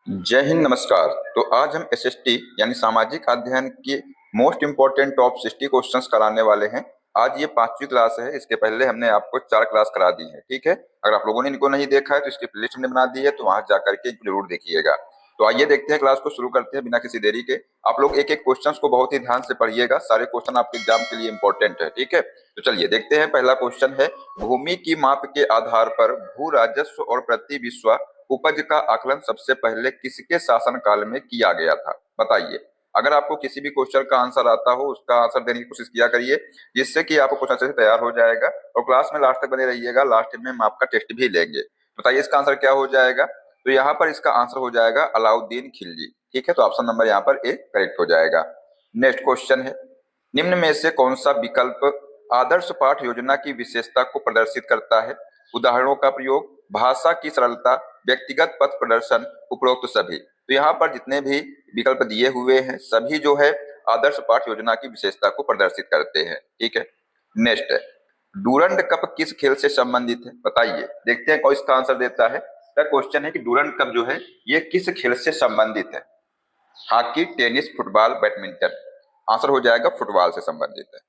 जय हिंद, नमस्कार। तो आज हम एसएसटी यानी सामाजिक अध्ययन के मोस्ट इम्पोर्टेंट टॉप 60 क्वेश्चंस कराने वाले हैं। आज ये 5वीं क्लास है। इसके पहले हमने आपको 4 क्लास करा दी है, ठीक है। अगर आप लोगों ने इनको नहीं देखा है तो इसकी प्लेलिस्ट हमने बना दी है, तो वहां जाकर के जरूर देखिएगा। तो आइए देखते हैं, क्लास को शुरू करते हैं बिना किसी देरी के। आप लोग एक एक क्वेश्चंस को बहुत ही ध्यान से पढ़िएगा, सारे क्वेश्चन आपके एग्जाम के लिए इंपॉर्टेंट है, ठीक है। तो चलिए देखते हैं। पहला क्वेश्चन है, भूमि की माप के आधार पर भू राजस्व और प्रति बिस्वा उपज का आकलन सबसे पहले किसके शासन काल में किया गया था? बताइए। अगर आपको किसी भी क्वेश्चन का आंसर आता हो, उसका आंसर देने की कोशिश किया करिए, जिससे कि आपको क्वेश्चन अच्छे से तैयार हो जाएगा। और क्लास में लास्ट तक बने रहिएगा, लास्ट में हम आपका टेस्ट भी लेंगे। बताइए इसका आंसर क्या हो जाएगा? तो यहाँ पर इसका आंसर हो जाएगा अलाउद्दीन खिलजी, ठीक है। तो ऑप्शन नंबर यहाँ पर ए करेक्ट हो जाएगा। नेक्स्ट क्वेश्चन है, निम्न में से कौन सा विकल्प आदर्श पाठ योजना की विशेषता को प्रदर्शित करता है? उदाहरणों का प्रयोग, भाषा की सरलता, व्यक्तिगत पथ प्रदर्शन, उपरोक्त सभी। तो यहाँ पर जितने भी विकल्प दिए हुए हैं सभी जो है आदर्श पाठ योजना की विशेषता को प्रदर्शित करते हैं, ठीक है। नेक्स्ट है, डूरंड कप किस खेल से संबंधित है? बताइए। देखते हैं कौन इसका आंसर देता है। क्वेश्चन है कि डूरंड कप जो है ये किस खेल से संबंधित है? Hockey, tennis, football, badminton. Answer हो जाएगा फुटबॉल से संबंधित है।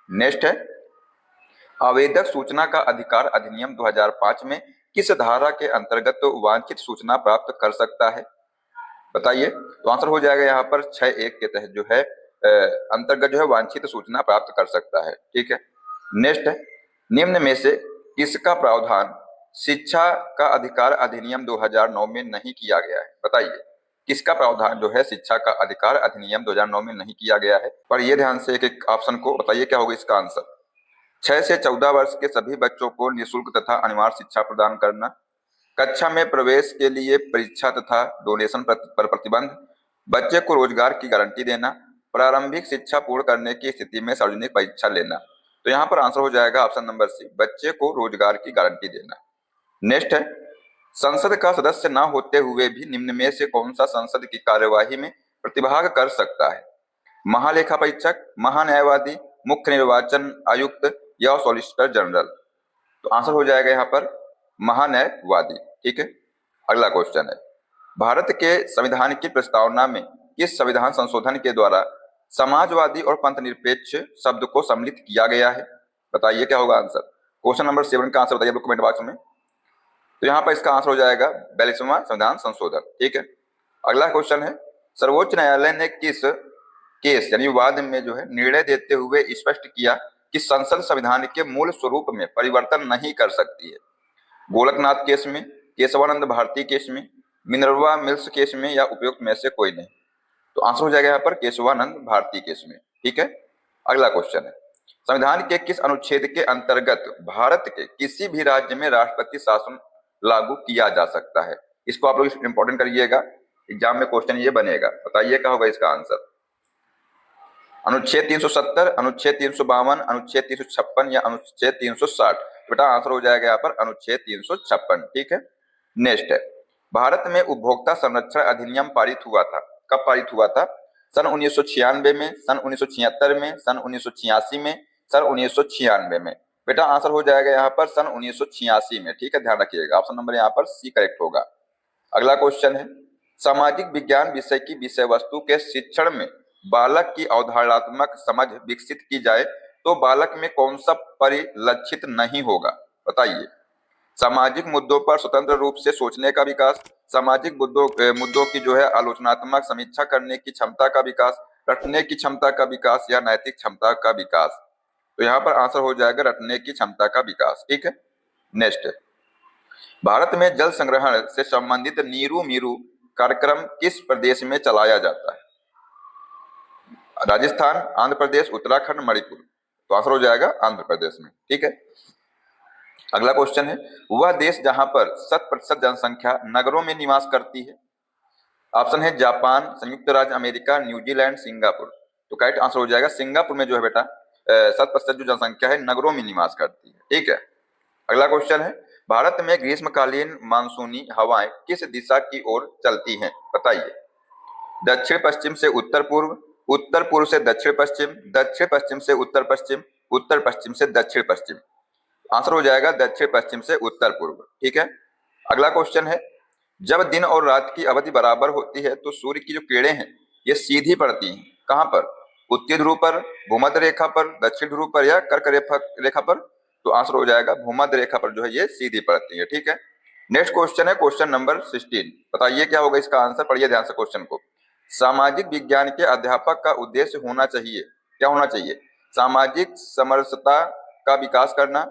नेक्स्ट है, आवेदक सूचना का अधिकार अधिनियम 2005 में किस धारा के अंतर्गत वांछित सूचना प्राप्त कर सकता है? बताइए। तो आंसर हो जाएगा यहाँ पर 6(1) के तहत जो है अंतर्गत जो है वांछित सूचना प्राप्त कर सकता है, ठीक है। नेक्स्ट है, निम्न में से किसका प्रावधान शिक्षा का अधिकार अधिनियम 2009 में नहीं किया गया है? बताइए किसका प्रावधान जो है शिक्षा का अधिकार अधिनियम 2009 में नहीं किया गया है? पर ये ध्यान से एक एक ऑप्शन को बताइए क्या होगा इसका आंसर। 6 से 14 वर्ष के सभी बच्चों को निःशुल्क तथा अनिवार्य शिक्षा प्रदान करना, कक्षा में प्रवेश के लिए परीक्षा तथा डोनेशन पर प्रतिबंध, बच्चे को रोजगार की गारंटी देना, प्रारंभिक शिक्षा पूर्ण करने की स्थिति में सार्वजनिक परीक्षा लेना। तो यहाँ पर आंसर हो जाएगा ऑप्शन नंबर सी, बच्चे को रोजगार की गारंटी देना। नेक्स्ट है, संसद का सदस्य न होते हुए भी निम्न में से कौन सा संसद की कार्यवाही में प्रतिभाग कर सकता है? महालेखा परीक्षक, महान्यायवादी, मुख्य निर्वाचन आयुक्त या सॉलिसिटर जनरल। तो आंसर हो जाएगा यहाँ पर महान्यायवादी, ठीक है। अगला क्वेश्चन है, भारत के संविधान की प्रस्तावना में किस संविधान संशोधन के द्वारा समाजवादी और पंथनिरपेक्ष शब्द को सम्मिलित किया गया है? बताइए क्या होगा आंसर। क्वेश्चन नंबर 7 का आंसर बताइए कमेंट बॉक्स में। तो यहाँ पर इसका आंसर हो जाएगा 42वां संविधान संशोधन, ठीक है। अगला क्वेश्चन है, सर्वोच्च न्यायालय ने किस केस यानी वाद में जो है निर्णय देते हुए स्पष्ट किया कि संसद संविधान के मूल स्वरूप में परिवर्तन नहीं कर सकती है? गोलकनाथ केस में, केशवानंद भारती केस में, मिनर्वा मिल्स केस में या उपयुक्त में से कोई नहीं? तो आंसर हो जाएगा यहाँ पर केशवानंद भारती केस में, ठीक है। अगला क्वेश्चन है, संविधान के किस अनुच्छेद के अंतर्गत भारत के किसी भी राज्य में राष्ट्रपति शासन लागू किया जा सकता है? इसको आप लोग इंपॉर्टेंट करिएगा, एग्जाम में क्वेश्चन ये बनेगा। बताइए क्या होगा इसका आंसर। अनुच्छेद 370, अनुच्छेद 352, अनुच्छेद 356 या अनुच्छेद 360? बेटा आंसर हो जाएगा यहाँ पर अनुच्छेद 356, ठीक है। नेक्स्ट है, भारत में उपभोक्ता संरक्षण अधिनियम पारित हुआ था, कब पारित हुआ था? सन 1996 में, सन 1976 में, सन 1986 में, सन 1996 में? बेटा आंसर हो जाएगा यहाँ पर सन 1986 में, ठीक है। ध्यान रखिएगा ऑप्शन नंबर यहाँ पर सी करेक्ट होगा। अगला क्वेश्चन है, सामाजिक विज्ञान विषय की विषय वस्तु के शिक्षण में बालक की अवधारणात्मक समझ विकसित की जाए तो बालक में कौन सा परिलक्षित नहीं होगा? बताइए। सामाजिक मुद्दों पर स्वतंत्र रूप से सोचने का विकास, सामाजिक मुद्दों की जो है आलोचनात्मक समीक्षा करने की क्षमता का विकास, रटने की क्षमता का विकास या नैतिक क्षमता का विकास? तो यहाँ पर आंसर हो जाएगा रटने की क्षमता का विकास, ठीक है। नेक्स्ट, भारत में जल संग्रहण से संबंधित नीरू मीरू कार्यक्रम किस प्रदेश में चलाया जाता है? राजस्थान, आंध्र प्रदेश, उत्तराखंड, मणिपुर? तो आंसर हो जाएगा आंध्र प्रदेश में, ठीक है। अगला क्वेश्चन है, वह देश जहां पर 100% जनसंख्या नगरों में निवास करती है? ऑप्शन है जापान, संयुक्त राज्य अमेरिका, न्यूजीलैंड, सिंगापुर? तो करेक्ट आंसर हो जाएगा सिंगापुर में जो है बेटा 100% जो जनसंख्या है नगरों में निवास करती है, ठीक है। अगला क्वेश्चन है, भारत में ग्रीष्मकालीन मानसूनी हवाएं किस दिशा की ओर चलती हैं? बताइए। दक्षिण पश्चिम से उत्तर पूर्व, उत्तर पूर्व से दक्षिण पश्चिम, दक्षिण पश्चिम से उत्तर पश्चिम, उत्तर पश्चिम से दक्षिण पश्चिम? आंसर हो जाएगा दक्षिण पश्चिम से उत्तर पूर्व, ठीक है। अगला क्वेश्चन है, जब दिन और रात की अवधि बराबर होती है तो सूर्य की जो किरणें हैं ये सीधी पड़ती हैं। कहाँ पर? उत्तरी ध्रुव पर, भूमध्य रेखा पर, दक्षिण ध्रुव पर या कर्क रेखा पर? तो आंसर हो जाएगा भूमध्य रेखा पर जो है ये सीधी पड़ती है। ठीक है, नेक्स्ट क्वेश्चन है क्वेश्चन नंबर 16। बताइए क्या होगा इसका आंसर, पढ़िए ध्यान से क्वेश्चन को। सामाजिक विज्ञान के अध्यापक का उद्देश्य होना चाहिए, क्या होना चाहिए? सामाजिक समरसता का विकास करना,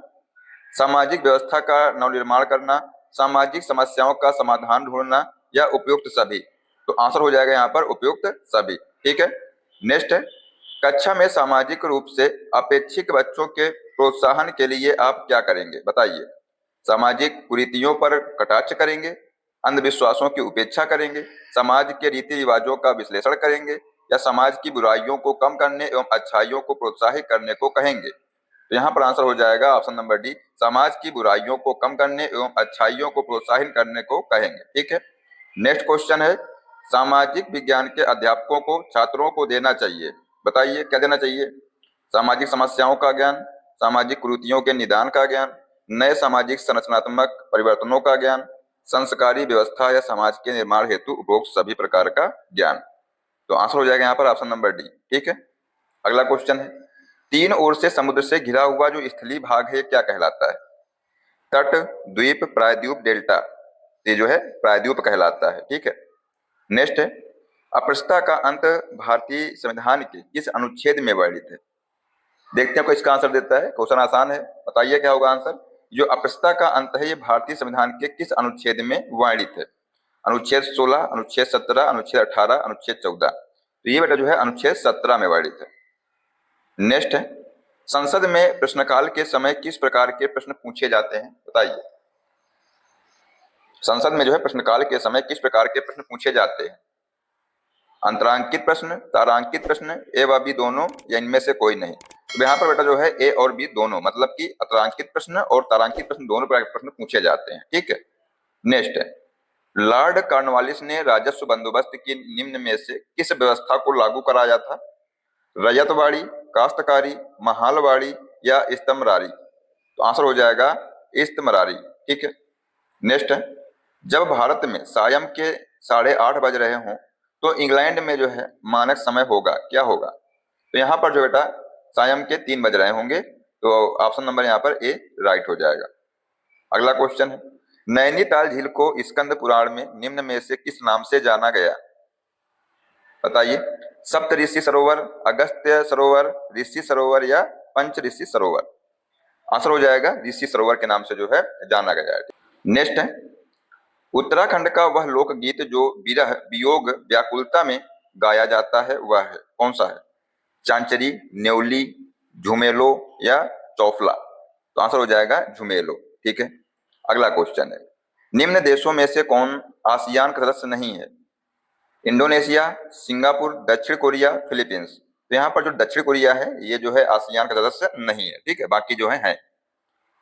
सामाजिक व्यवस्था का नवनिर्माण करना, सामाजिक समस्याओं का समाधान ढूंढना या उपयुक्त सभी? तो आंसर हो जाएगा यहाँ पर उपयुक्त सभी। ठीक है, नेक्स्ट है कक्षा में सामाजिक रूप से अपेक्षित बच्चों के प्रोत्साहन के लिए आप क्या करेंगे? बताइए। सामाजिक कुरीतियों पर कटाक्ष करेंगे, अंधविश्वासों की उपेक्षा करेंगे, समाज के रीति रिवाजों का विश्लेषण करेंगे या समाज की बुराइयों को कम करने एवं अच्छाइयों को प्रोत्साहित करने को कहेंगे? तो यहाँ पर आंसर हो जाएगा ऑप्शन नंबर डी, समाज की बुराइयों को कम करने एवं अच्छाइयों को प्रोत्साहित करने को कहेंगे। ठीक है, नेक्स्ट क्वेश्चन है सामाजिक विज्ञान के अध्यापकों को छात्रों को देना चाहिए। बताइए क्या देना चाहिए? सामाजिक समस्याओं का ज्ञान, सामाजिक कुरीतियों के निदान का ज्ञान, नए सामाजिक संरचनात्मक परिवर्तनों का ज्ञान, संस्कारी व्यवस्था या समाज के निर्माण हेतु उपरोक्त सभी प्रकार का ज्ञान। तो आंसर हो जाएगा यहाँ पर ऑप्शन नंबर डी। ठीक है, अगला क्वेश्चन है तीन ओर से समुद्र से घिरा हुआ जो स्थलीय भाग है क्या कहलाता है? तट, द्वीप, प्रायद्वीप, डेल्टा। ये जो है प्रायद्वीप कहलाता है। ठीक है, नेक्स्ट है अस्पृश्यता का अंत भारतीय संविधान के किस अनुच्छेद में वर्णित है? देखते हैं कोई इसका आंसर देता है, क्वेश्चन आसान है, बताइए क्या होगा आंसर। जो अस्पृश्यता का अंत है ये भारतीय संविधान के किस अनुच्छेद में वर्णित है? अनुच्छेद 16, अनुच्छेद 17, अनुच्छेद 18, अनुच्छेद 14। तो ये बेटा जो है अनुच्छेद 17 में वर्णित है। नेक्स्ट है संसद में प्रश्नकाल के समय किस प्रकार के प्रश्न पूछे जाते हैं? बताइए। संसद में जो है प्रश्नकाल के समय किस प्रकार के प्रश्न पूछे जाते हैं? अंतरांकित प्रश्न, तारांकित प्रश्न, ए व बी दोनों या इनमें से कोई नहीं? तो यहाँ पर बेटा जो है ए और बी दोनों, मतलब कि अंतरांकित प्रश्न और तारांकित प्रश्न दोनों प्रकार के प्रश्न पूछे जाते हैं। ठीक है, नेक्स्ट है लॉर्ड कॉर्नवालिस ने राजस्व बंदोबस्त की निम्न में से किस व्यवस्था को लागू कराया था? रैयतवाड़ी, काश्तकारी, महालवाड़ी या इस्तमरारी? तो आंसर हो जाएगा इस्तमरारी। ठीक है, नेक्स्ट है जब भारत में सायं के 8:30 बज रहे हों तो इंग्लैंड में जो है मानक समय होगा, क्या होगा? तो यहाँ पर जो बेटा सायं के 3 बज रहे होंगे, तो ऑप्शन नंबर यहाँ पर ए राइट हो जाएगा। अगला क्वेश्चन है नैनीताल झील को स्कंद पुराण में निम्न में से किस नाम से जाना गया? बताइए। सप्तऋषि सरोवर, अगस्त्य सरोवर, ऋषि सरोवर या पंच ऋषि सरोवर? आंसर हो जाएगा ऋषि सरोवर के नाम से जो है जाना गया है। नेक्स्ट है उत्तराखंड का वह लोकगीत जो विरह, वियोग, व्याकुलता में गाया जाता है वह है कौन सा है? चांचरी, न्योली, झुमेलो या चौफला? तो आंसर हो जाएगा झुमेलो। ठीक है, अगला क्वेश्चन है निम्न देशों में से कौन आसियान का सदस्य नहीं है? इंडोनेशिया, सिंगापुर, दक्षिण कोरिया, फिलीपींस? तो यहाँ पर जो दक्षिण कोरिया है ये जो है आसियान का सदस्य नहीं है। ठीक है, बाकी जो है।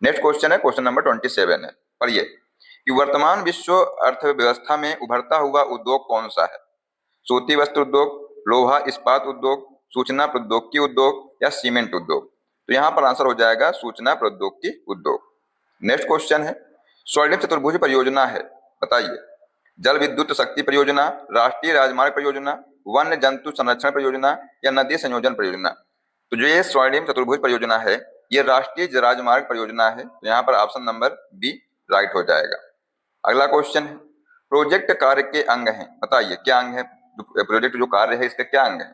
नेक्स्ट क्वेश्चन है क्वेश्चन नंबर 27 है, पढ़िए कि वर्तमान विश्व अर्थव्यवस्था में उभरता हुआ उद्योग कौन सा है? सूती वस्त्र उद्योग, लोहा इस्पात उद्योग, सूचना प्रौद्योगिकी उद्योग या सीमेंट उद्योग? तो यहाँ पर आंसर हो जाएगा सूचना प्रौद्योगिकी उद्योग। नेक्स्ट क्वेश्चन है स्वर्णिम चतुर्भुज परियोजना है, बताइए। जल विद्युत शक्ति परियोजना, राष्ट्रीय राजमार्ग परियोजना, वन्य जंतु संरक्षण परियोजना या नदी संयोजन परियोजना? तो जो ये स्वर्णिम चतुर्भुज परियोजना है ये राष्ट्रीय राजमार्ग परियोजना है। तो यहाँ पर ऑप्शन नंबर बी राइट हो जाएगा। अगला क्वेश्चन है प्रोजेक्ट कार्य के अंग हैं, बताइए क्या अंग है? प्रोजेक्ट जो कार्य है इसके क्या अंग है?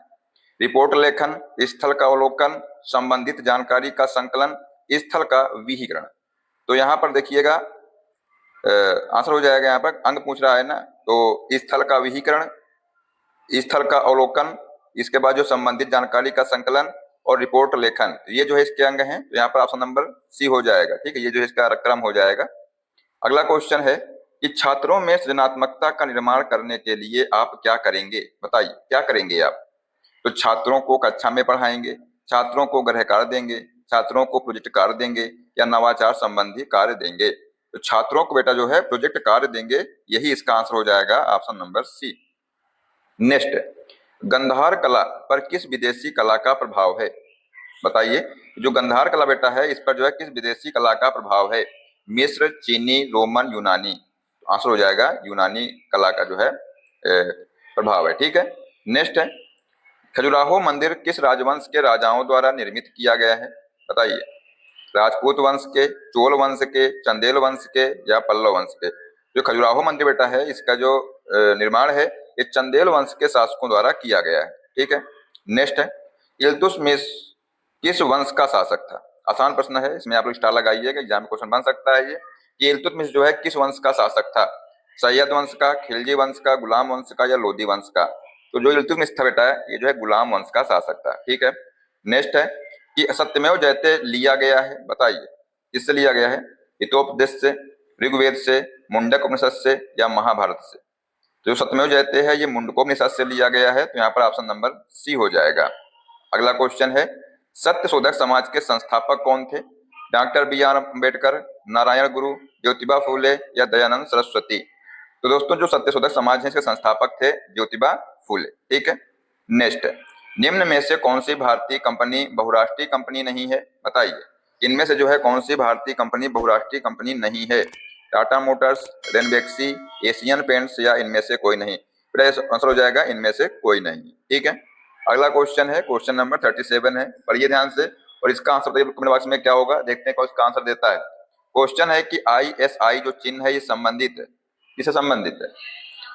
रिपोर्ट लेखन, स्थल का अवलोकन, संबंधित जानकारी का संकलन, स्थल का विहीकरण? तो यहाँ पर देखिएगा आंसर हो जाएगा, यहाँ पर अंग पूछ रहा है ना, तो स्थल का विहीकरण, स्थल का अवलोकन, इसके बाद जो संबंधित जानकारी का संकलन और रिपोर्ट लेखन, ये जो है इसके अंग हैं। तो यहाँ पर ऑप्शन नंबर सी हो जाएगा। ठीक है, ये जो है इसका क्रम हो जाएगा। अगला क्वेश्चन है कि छात्रों में सृजनात्मकता का निर्माण करने के लिए आप क्या करेंगे? बताइए क्या करेंगे आप? तो छात्रों को कक्षा में पढ़ाएंगे, छात्रों को गृह कार्य देंगे, छात्रों को प्रोजेक्ट कार्य देंगे या नवाचार संबंधी कार्य देंगे? तो छात्रों को बेटा जो है प्रोजेक्ट कार्य देंगे, यही इसका आंसर हो जाएगा option number C. Next Gandhara कला पर किस विदेशी कला का प्रभाव है? बताइए। जो गंधार कला बेटा है इस पर जो है किस विदेशी कला का प्रभाव है? मिस्र, चीनी, रोमन, यूनानी? आंसर हो जाएगा यूनानी कला का जो है प्रभाव है। ठीक है, नेक्स्ट है, खजुराहो मंदिर किस राजवंश के राजाओं द्वारा निर्मित किया गया है? बताइए। राजपूत वंश के, चोल वंश के, चंदेल वंश के या पल्लव वंश के? जो खजुराहो मंदिर बेटा है, इसका जो निर्माण है ये चंदेल वंश के शासकों द्वारा किया गया है। ठीक है, नेक्स्ट है, इल्तुतमिश किस वंश का शासक था? आसान प्रश्न है, इसमें आप लोग स्टार लगाइएगा, एग्जाम में क्वेश्चन बन सकता है ये कि इल्तुतमिश जो है किस वंश का शासक था? सैयद वंश का, खिलजी वंश का, गुलाम वंश का या लोदी वंश का? तो जो इल्तुतमिश था बेटा ये जो है गुलाम वंश का शासक था। ठीक है, नेक्स्ट है कि सत्यमेव जयते लिया गया है, बताइए किससे लिया गया है? हितोपदेश से, ऋग्वेद से, मुंडक उपनिषद से या महाभारत से? तो जो सत्यमेव जयते है ये मुंडकोपनिषद से लिया गया है, तो यहाँ पर ऑप्शन नंबर सी हो जाएगा। अगला क्वेश्चन है, सत्य शोधक समाज के संस्थापक कौन थे? Doctor B R Ambedkar, Narayana Guru, Jyotiba फूले या दयानंद सरस्वती? तो दोस्तों जो सत्य शोधक समाज है इसके संस्थापक थे ज्योतिबा फूले। ठीक है, नेक्स्ट है, निम्न में से कौन सी भारतीय कंपनी बहुराष्ट्रीय कंपनी नहीं है? बताइए, इनमें से जो है कौन सी भारतीय कंपनी बहुराष्ट्रीय कंपनी नहीं है? Tata Motors, Ranbaxy, Asian paints या इनमें से कोई नहीं? बेटा आंसर हो जाएगा इनमें से कोई नहीं। ठीक है, अगला क्वेश्चन है, क्वेश्चन नंबर 37 है, पढ़िए ध्यान से और इसका आंसर बताइए कमेंट बॉक्स में क्या होगा, देखते हैं कौन इसका आंसर देता है। क्वेश्चन है कि ISI जो चिन्ह है ये संबंधित है, किससे संबंधित है?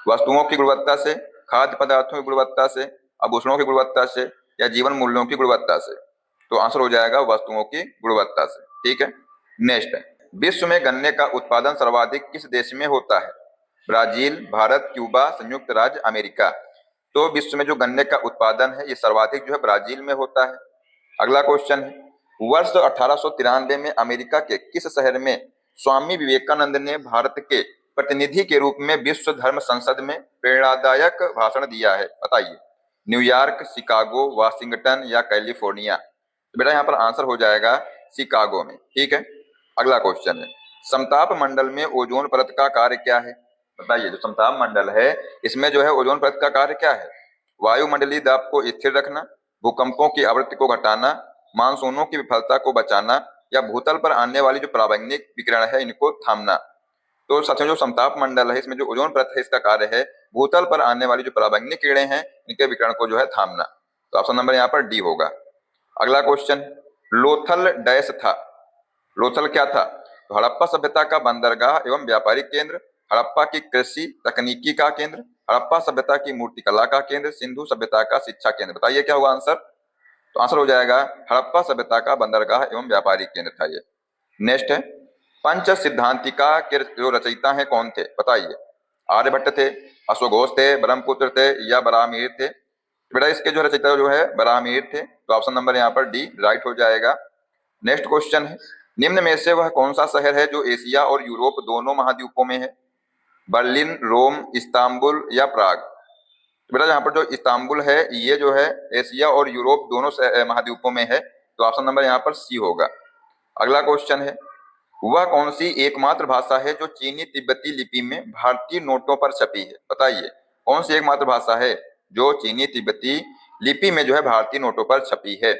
वस्तुओं की गुणवत्ता से, खाद्य पदार्थों की गुणवत्ता से, आभूषणों की गुणवत्ता से या जीवन मूल्यों की गुणवत्ता से? तो आंसर हो जाएगा वस्तुओं की गुणवत्ता से। ठीक है, नेक्स्ट है, विश्व में गन्ने का उत्पादन सर्वाधिक किस देश में होता है? ब्राजील, भारत, क्यूबा, संयुक्त राज्य अमेरिका? तो विश्व में जो गन्ने का उत्पादन है ये सर्वाधिक जो है ब्राजील में होता है। अगला क्वेश्चन है, वर्ष 1893 में अमेरिका के किस शहर में स्वामी विवेकानंद ने भारत के प्रतिनिधि के रूप में विश्व धर्म संसद में प्रेरणादायक भाषण दिया है? बताइए, न्यूयॉर्क, शिकागो, वाशिंगटन या कैलिफोर्निया? तो बेटा यहाँ पर आंसर हो जाएगा शिकागो में। ठीक है, अगला क्वेश्चन है, समताप मंडल में ओजोन परत का कार्य क्या है? बताइए, जो समताप मंडल है इसमें जो है ओजोन परत का कार्य क्या है? वायुमंडलीय दाब को स्थिर रखना, भूकंपों की आवृत्ति को घटाना, मानसूनों की विफलता को बचाना या भूतल पर आने वाली जो पराबैंगनी विकिरण है इनको थामना? तो साथियों जो समताप मंडल है इसमें जो ओजोन परत है इसका कार्य है भूतल पर आने वाली जो पराबैंगनी किरणें हैं इनके विकिरण को जो है थामना। तो ऑप्शन नंबर यहाँ पर डी होगा। अगला क्वेश्चन, लोथल डैश था? लोथल क्या था? तो हड़प्पा सभ्यता का बंदरगाह एवं व्यापारिक केंद्र, हड़प्पा की कृषि तकनीकी का केंद्र, हड़प्पा सभ्यता की मूर्तिकला का केंद्र, सिंधु सभ्यता का शिक्षा केंद्र? बताइए क्या होगा आंसर? तो आंसर हो जाएगा हड़प्पा सभ्यता का बंदरगाह एवं व्यापारिक केंद्र था ये। नेक्स्ट है, पंच सिद्धांतिका के जो रचयिता हैं कौन थे? बताइए, आर्यभट्ट थे, अश्वघोष थे, ब्रह्मपुत्र थे या बराहमीर थे? बेटा इसके जो रचयिता जो है बराहमीर थे, तो ऑप्शन नंबर यहाँ पर डी राइट हो जाएगा। नेक्स्ट क्वेश्चन है, निम्न में से वह कौन सा शहर है जो एशिया और यूरोप दोनों महाद्वीपों में है? बर्लिन, रोम, इस्तांबुल या प्राग? तो बेटा यहाँ पर जो इस्तांबुल है ये जो है एशिया और यूरोप दोनों महाद्वीपों में है, तो ऑप्शन नंबर यहाँ पर सी होगा। अगला क्वेश्चन है, वह कौन सी एकमात्र भाषा है जो चीनी तिब्बती लिपि में भारतीय नोटों पर छपी है? बताइए, कौन सी एकमात्र भाषा है जो चीनी तिब्बती लिपि में जो है भारतीय नोटों पर छपी है?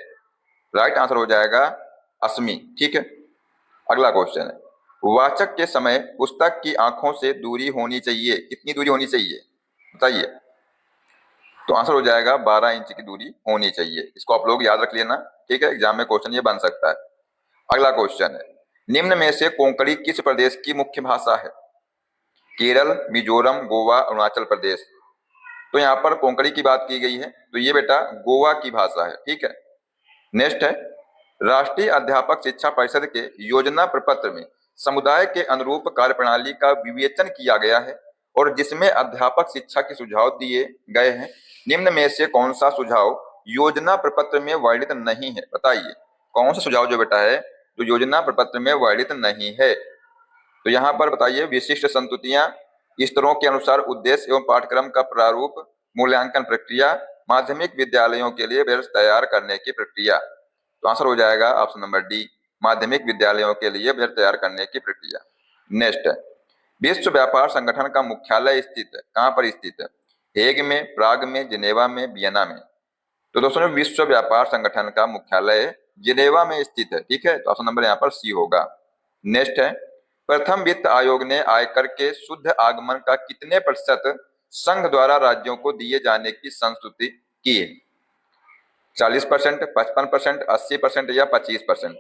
राइट आंसर हो जाएगा असमी। ठीक है, अगला क्वेश्चन है, वाचक के समय पुस्तक की आंखों से दूरी होनी चाहिए, कितनी दूरी होनी चाहिए? बताइए, तो आंसर हो जाएगा 12 इंच की दूरी होनी चाहिए। इसको आप लोग याद रख लेना। ठीक है, एग्जाम में क्वेश्चन ये बन सकता है। अगला क्वेश्चन है, निम्न में से कोंकणी किस प्रदेश की मुख्य भाषा है? केरल, मिजोरम, गोवा, अरुणाचल प्रदेश? तो यहाँ पर कोंकणी की बात की गई है, तो ये बेटा गोवा की भाषा है। ठीक है, नेक्स्ट है, राष्ट्रीय अध्यापक शिक्षा परिषद के योजना प्रपत्र में समुदाय के अनुरूप कार्यप्रणाली का विवेचन किया गया है और जिसमें अध्यापक शिक्षा के सुझाव दिए गए हैं, निम्न में से कौन सा सुझाव योजना प्रपत्र में वर्णित नहीं है? बताइए, कौन सा सुझाव जो बेटा है जो योजना प्रपत्र में वर्णित नहीं है? तो यहाँ पर बताइए, विशिष्ट संतुतियां, स्तरों के अनुसार उद्देश्य एवं पाठ्यक्रम का प्रारूप, मूल्यांकन प्रक्रिया, माध्यमिक विद्यालयों के लिए बैच तैयार करने की प्रक्रिया? तो आंसर हो जाएगा ऑप्शन नंबर डी, माध्यमिक विद्यालयों के लिए बैच तैयार करने की प्रक्रिया। नेक्स्ट है, विश्व व्यापार संगठन का मुख्यालय स्थित है, कहाँ पर स्थित है? हेग में, प्राग में, जिनेवा में, वियना में? तो दोस्तों विश्व व्यापार संगठन का मुख्यालय जिनेवा में स्थित है। ठीक है, तो ऑप्शन नंबर यहाँ पर सी होगा। नेक्स्ट है, प्रथम वित्त आयोग ने आयकर के शुद्ध आगमन का कितने प्रतिशत संघ द्वारा राज्यों को दिए जाने की संस्तुति की है? 40%, 55%, 80% या 25%?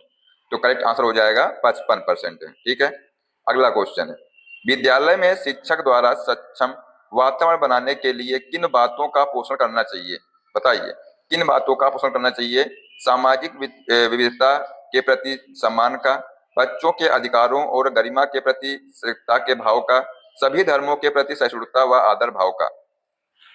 तो करेक्ट आंसर हो जाएगा 55% है। ठीक है, अगला क्वेश्चन है, विद्यालय में शिक्षक द्वारा सक्षम वातावरण बनाने के लिए किन बातों का पोषण करना चाहिए? बताइए, किन बातों का पोषण करना चाहिए? सामाजिक विविधता के प्रति सम्मान का, बच्चों के अधिकारों और गरिमा के प्रति श्रेष्ठता के भाव का, सभी धर्मों के प्रति सहिष्णुता व आदर भाव का,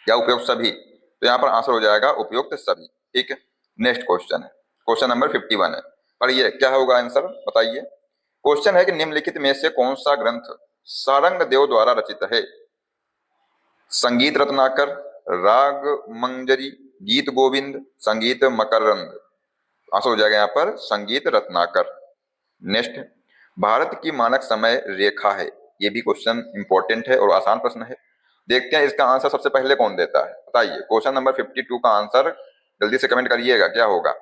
या उपयुक्त सभी? तो यहाँ पर आंसर हो जाएगा उपयुक्त सभी। ठीक है, नेक्स्ट क्वेश्चन है, क्वेश्चन नंबर 51 है, पढ़िए क्या होगा आंसर, बताइए। क्वेश्चन है कि निम्नलिखित में से कौन सा ग्रंथ सारंग देव द्वारा रचित है? संगीत रत्नाकर, राग मंजरी, गीत गोविंद, संगीत मकरंद? आंसर हो जाएगा यहाँ पर संगीत रत्नाकर। नेक्स्ट, भारत की मानक समय रेखा है, ये भी क्वेश्चन इंपॉर्टेंट है और आसान प्रश्न है। देखते हैं इसका आंसर सबसे पहले कौन देता है, बताइए। क्वेश्चन नंबर 52 का आंसर जल्दी से कमेंट करिएगा, क्या होगा?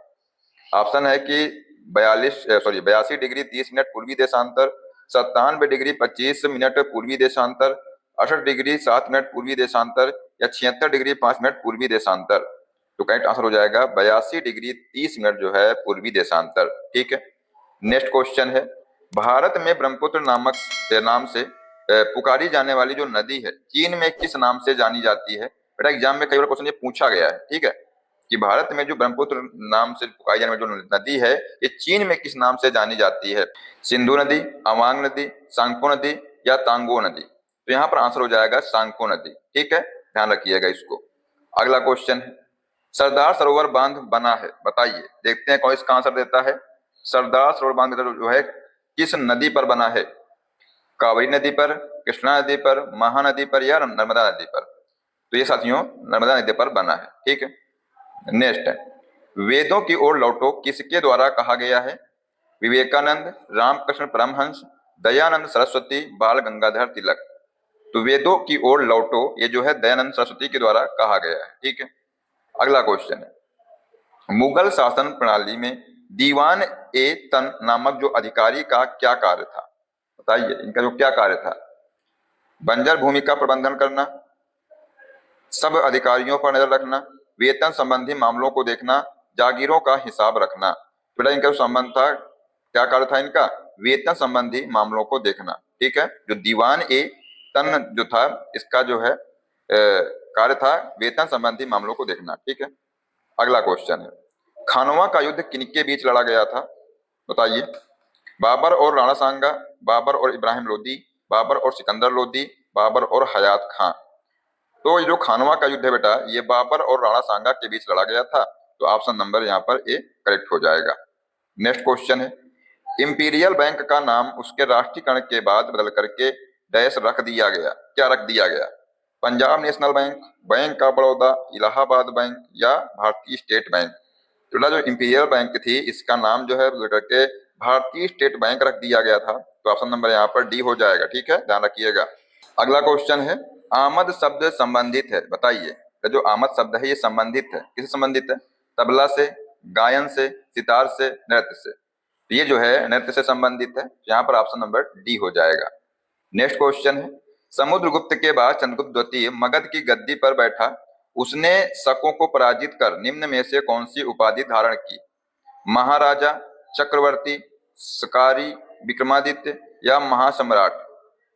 ऑप्शन है कि 82 डिग्री 30 मिनट पूर्वी देशांतर, 97 डिग्री 25 मिनट पूर्वी देशांतर, 68 डिग्री 7 मिनट पूर्वी देशांतर, या 76 डिग्री 5 मिनट पूर्वी देशांतर? तो करेक्ट आंसर हो जाएगा 82 डिग्री 30 मिनट जो है पूर्वी देशांतर। ठीक है, नेक्स्ट क्वेश्चन है, भारत में ब्रह्मपुत्र नाम से पुकारी जाने वाली जो नदी है, चीन में किस नाम से जानी जाती है? बेटा एग्जाम में कई बार क्वेश्चन ये पूछा गया है। ठीक है, कि भारत में जो ब्रह्मपुत्र नाम से पुकारी जाने वाली जो नदी है, ये चीन में किस नाम से जानी जाती है? सिंधु नदी, अवांग नदी, सांगपो नदी, या तांगो नदी? तो यहाँ पर आंसर हो जाएगा सांगपो नदी। ठीक है, ध्यान रखिएगा इसको। अगला क्वेश्चन है, सरदार सरोवर बांध बना है, बताइए। देखते हैं कौन इसका आंसर देता है। सरदार सरोवर बांध जो है किस नदी पर बना है? कावेरी नदी पर, कृष्णा नदी पर, महानदी पर, या नर्मदा नदी पर? तो ये साथियों नर्मदा नदी पर बना है। ठीक है, नेक्स्ट है, वेदों की ओर लौटो किसके द्वारा कहा गया है? विवेकानंद, रामकृष्ण परमहंस, दयानंद सरस्वती, बाल गंगाधर तिलक? तो वेदों की ओर लौटो ये जो है दयानंद सरस्वती के द्वारा कहा गया है। ठीक है, अगला क्वेश्चन है, मुगल शासन प्रणाली में दीवान ए तन नामक जो अधिकारी का क्या कार्य था? बताइए, इनका जो क्या कार्य था? बंजर भूमि का प्रबंधन करना, सब अधिकारियों पर नजर रखना, वेतन संबंधी मामलों को देखना, जागीरों का हिसाब रखना? बेटा इनका जो संबंध था, क्या कार्य था इनका? वेतन संबंधी मामलों को देखना। ठीक है, जो दीवान ए तन जो था इसका जो है कार्य था वेतन संबंधी मामलों को देखना। ठीक है, अगला क्वेश्चन है, खानवा का युद्ध किनके बीच लड़ा गया था? बताइए। बाबर और राणा सांगा, बाबर और इब्राहिम लोदी, बाबर और सिकंदर लोदी, बाबर और हयात खां? तो ये जो खानवा का युद्ध है बेटा, ये बाबर और राणा सांगा के बीच लड़ा गया था। तो ऑप्शन नंबर यहाँ पर ए करेक्ट हो जाएगा। नेक्स्ट क्वेश्चन है, इंपीरियल बैंक का नाम उसके राष्ट्रीयकरण के बाद बदल करके डैश रख दिया गया, क्या रख दिया गया? Punjab national bank, bank of Baroda, Allahabad bank, या भारतीय स्टेट बैंक? तो जो इंपीरियल बैंक थी इसका नाम जो है बदल करके भारतीय स्टेट बैंक रख दिया गया था। तो ऑप्शन नंबर यहाँ पर डी हो जाएगा। ठीक है, ध्यान रखिएगा। अगला क्वेश्चन है, आमद शब्द संबंधित है, बताइए। तो जो आमद शब्द है ये संबंधित है, किससे संबंधित है? तबला से, गायन से, सितार से, नृत्य से? तो ये जो है नृत्य से संबंधित है, यहाँ पर ऑप्शन नंबर डी हो जाएगा। नेक्स्ट क्वेश्चन है, समुद्रगुप्त के बाद चंद्रगुप्त द्वितीय मगध की गद्दी पर बैठा, उसने शकों को पराजित कर निम्न में से कौन सी उपाधि धारण की? महाराजा, चक्रवर्ती, शकारी विक्रमादित्य, या महासम्राट?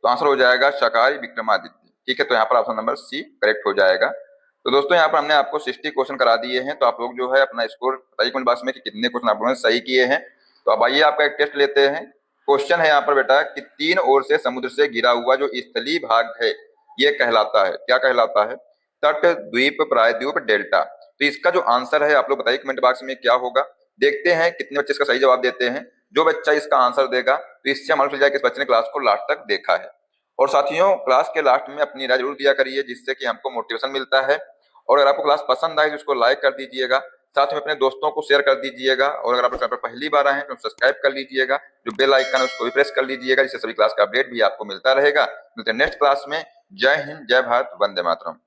तो आंसर हो जाएगा शकारी विक्रमादित्य। ठीक है, तो यहाँ पर ऑप्शन नंबर सी करेक्ट हो जाएगा। तो दोस्तों यहाँ पर हमने आपको 60 क्वेश्चन करा दिए हैं। तो आप लोग जो है अपना स्कोर बताइए कमेंट बॉक्स में कि कितने क्वेश्चन आप लोगों ने सही किए हैं। तो अब आइए आपका एक टेस्ट लेते हैं। क्वेश्चन है यहाँ पर बेटा कि 3 ओर से समुद्र से घिरा हुआ जो स्थलीय भाग है ये कहलाता है, क्या कहलाता है? तट, द्वीप, प्रायद्वीप, डेल्टा? तो इसका जो आंसर है आप लोग बताइए कमेंट बॉक्स में क्या होगा। देखते हैं कितने बच्चे इसका सही जवाब देते हैं। जो बच्चा इसका आंसर देगा तो इससे मालूम चल जाएगा कि इस बच्चे ने क्लास को लास्ट तक देखा है। और साथियों क्लास के लास्ट में अपनी राय जरूर दिया करिए, जिससे कि हमको मोटिवेशन मिलता है। और अगर आपको क्लास पसंद आए तो उसको लाइक कर दीजिएगा, साथ में अपने दोस्तों को शेयर कर दीजिएगा। और अगर आप चैनल पर पहली बार आए हैं तो सब्सक्राइब कर लीजिएगा, जो बेल आइकन है उसको भी प्रेस कर लीजिएगा, जिससे सभी क्लास का अपडेट भी आपको मिलता रहेगा। मिलते हैं नेक्स्ट क्लास में। जय हिंद, जय भारत, वंदे मातरम।